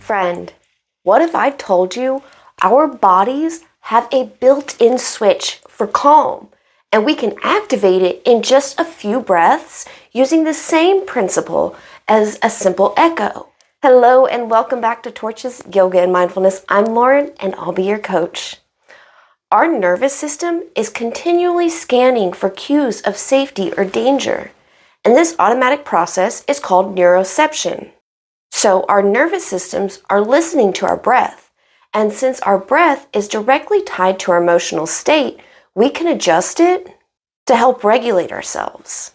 Friend, what if I told you our bodies have a built-in switch for calm, and we can activate it in just a few breaths using the same principle as a simple echo? Hello and welcome back to Torches Yoga and Mindfulness. I'm Lauren and I'll be your coach. Our nervous system is continually scanning for cues of safety or danger, and this automatic process is called neuroception. So our nervous systems are listening to our breath, and since our breath is directly tied to our emotional state, we can adjust it to help regulate ourselves.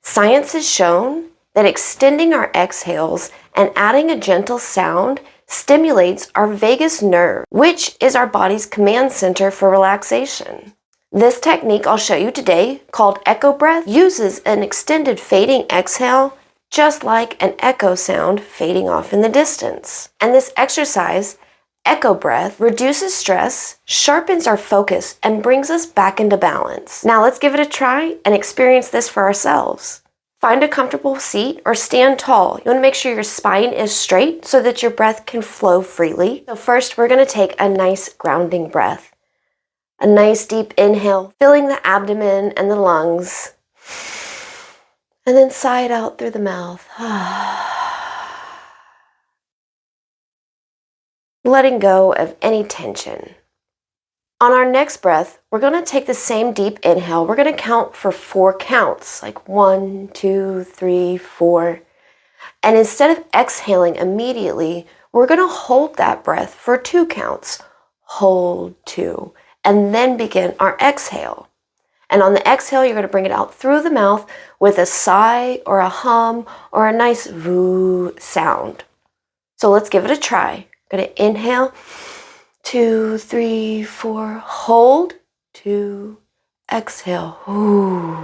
Science has shown that extending our exhales and adding a gentle sound stimulates our vagus nerve, which is our body's command center for relaxation. This technique I'll show you today, called echo breath, uses an extended fading exhale just like an echo sound fading off in the distance. And this exercise, echo breath, reduces stress, sharpens our focus, and brings us back into balance. Now let's give it a try and experience this for ourselves. Find a comfortable seat or stand tall. You want to make sure your spine is straight so that your breath can flow freely. So first, we're going to take a nice grounding breath. A nice deep inhale, filling the abdomen and the lungs. And then sigh it out through the mouth. Letting go of any tension. On our next breath, we're going to take the same deep inhale. We're going to count for 4 counts, like 1, 2, 3, 4. And instead of exhaling immediately, we're going to hold that breath for 2 counts. Hold 2, and then begin our exhale. And on the exhale, you're going to bring it out through the mouth with a sigh or a hum or a nice voo sound. So let's give it a try. Going to inhale, 2, 3, 4, hold, 2, exhale. Ooh.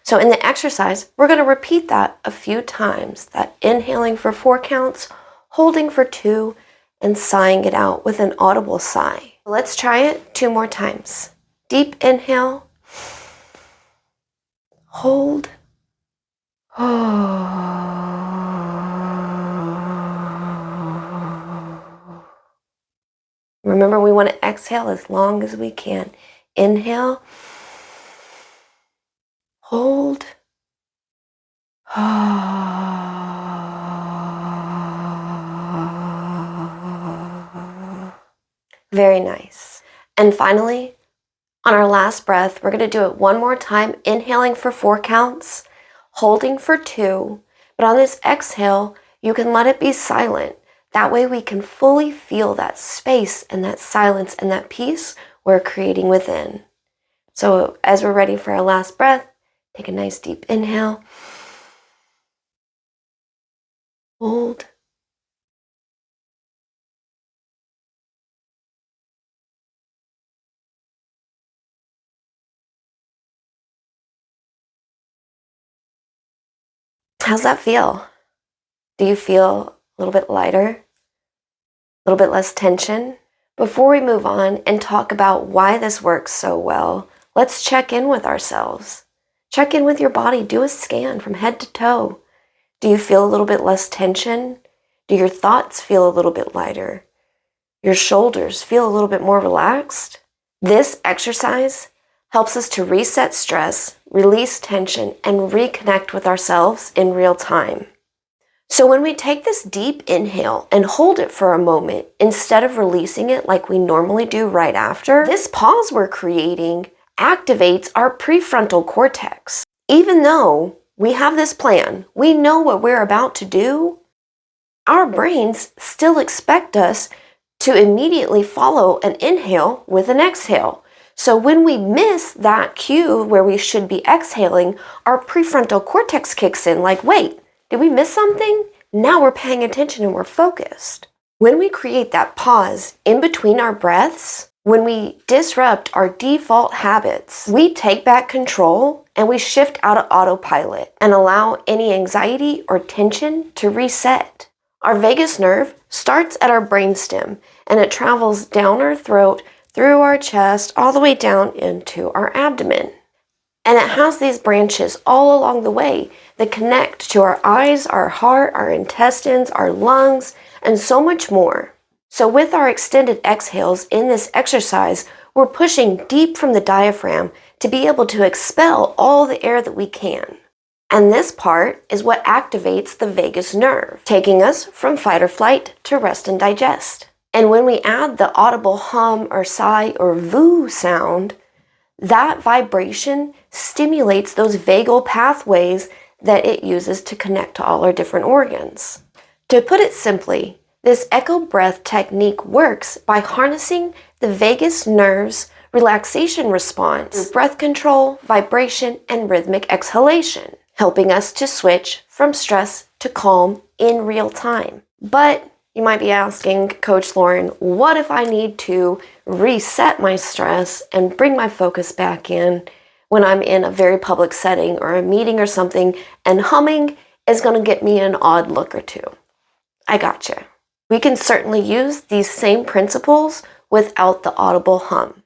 So in the exercise, we're going to repeat that a few times, that inhaling for 4 counts, holding for 2, and sighing it out with an audible sigh. Let's try it 2 more times. Deep inhale, hold, remember, we want to exhale as long as we can. Inhale, hold, very nice. And finally, on our last breath, we're going to do it 1 more time, inhaling for 4 counts, holding for 2, but on this exhale, you can let it be silent. That way we can fully feel that space and that silence and that peace we're creating within. So as we're ready for our last breath, take a nice deep inhale, hold, how's that feel? Do you feel a little bit lighter? A little bit less tension? Before we move on and talk about why this works so well, let's check in with ourselves. Check in with your body. Do a scan from head to toe. Do you feel a little bit less tension? Do your thoughts feel a little bit lighter? Your shoulders feel a little bit more relaxed? This exercise helps us to reset stress, release tension, and reconnect with ourselves in real time. So when we take this deep inhale and hold it for a moment, instead of releasing it like we normally do right after, this pause we're creating activates our prefrontal cortex. Even though we have this plan, we know what we're about to do, our brains still expect us to immediately follow an inhale with an exhale. So when we miss that cue where we should be exhaling, our prefrontal cortex kicks in like, wait, did we miss something? Now we're paying attention and we're focused. When we create that pause in between our breaths, when we disrupt our default habits, we take back control and we shift out of autopilot and allow any anxiety or tension to reset. Our vagus nerve starts at our brainstem and it travels down our throat, through our chest, all the way down into our abdomen. And it has these branches all along the way that connect to our eyes, our heart, our intestines, our lungs, and so much more. So with our extended exhales in this exercise, we're pushing deep from the diaphragm to be able to expel all the air that we can. And this part is what activates the vagus nerve, taking us from fight or flight to rest and digest. And when we add the audible hum or sigh or voo sound, that vibration stimulates those vagal pathways that it uses to connect to all our different organs. To put it simply, this echo breath technique works by harnessing the vagus nerve's relaxation response through breath control, vibration, and rhythmic exhalation, helping us to switch from stress to calm in real time. But you might be asking, Coach Lauren, what if I need to reset my stress and bring my focus back in when I'm in a very public setting or a meeting or something, and humming is going to get me an odd look or two? I gotcha. We can certainly use these same principles without the audible hum.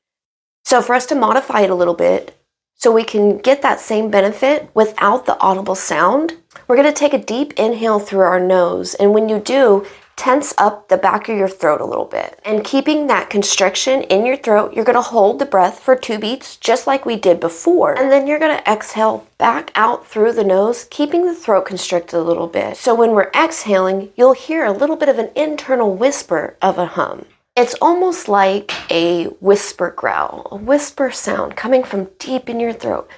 So for us to modify it a little bit, so we can get that same benefit without the audible sound, we're going to take a deep inhale through our nose. And when you do, tense up the back of your throat a little bit. And keeping that constriction in your throat, you're going to hold the breath for 2 beats, just like we did before. And then you're going to exhale back out through the nose, keeping the throat constricted a little bit. So when we're exhaling, you'll hear a little bit of an internal whisper of a hum. It's almost like a whisper growl, a whisper sound coming from deep in your throat.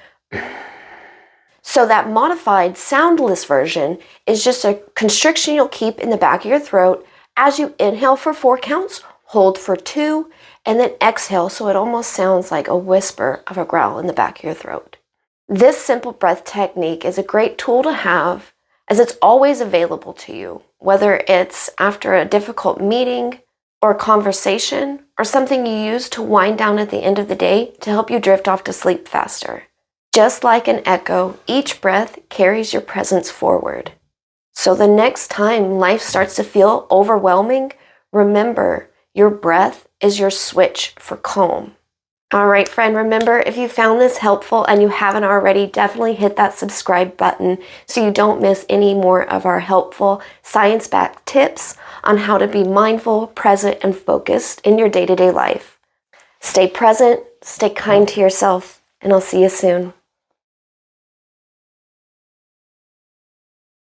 So that modified soundless version is just a constriction you'll keep in the back of your throat as you inhale for 4 counts, hold for 2, and then exhale so it almost sounds like a whisper of a growl in the back of your throat. This simple breath technique is a great tool to have, as it's always available to you, whether it's after a difficult meeting or conversation or something you use to wind down at the end of the day to help you drift off to sleep faster. Just like an echo, each breath carries your presence forward. So the next time life starts to feel overwhelming, remember your breath is your switch for calm. All right, friend, remember, if you found this helpful and you haven't already, definitely hit that subscribe button so you don't miss any more of our helpful science-backed tips on how to be mindful, present, and focused in your day-to-day life. Stay present, stay kind to yourself, and I'll see you soon.